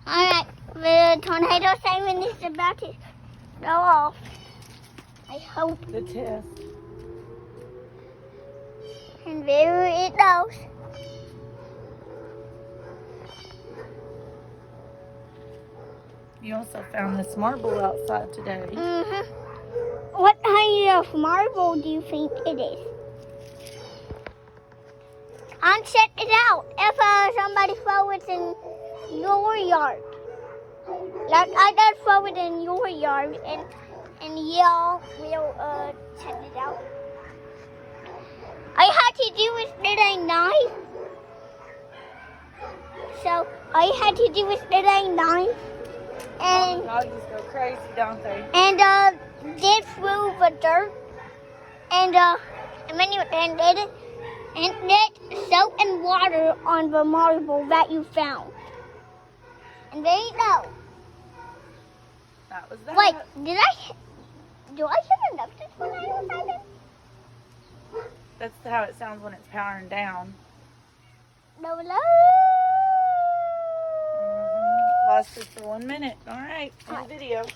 Alright, the tornado siren is about to go off. I hope. The test. And there it goes. You also found this marble outside today. What kind of marble do you think it is? And check it out. If somebody throw it in your yard, like I just throw it in your yard, and y'all will check it out. I had to do it with a knife. So I had to do it with a knife, and Doggies go crazy, don't they? and did through the dirt, and then you did it, and did soap and water on the marble that you found. And there you go. That was that. Wait, do I hear enough when I was hiding? That's how it sounds when it's powering down. No. Lost it for 1 minute. All right, end the video.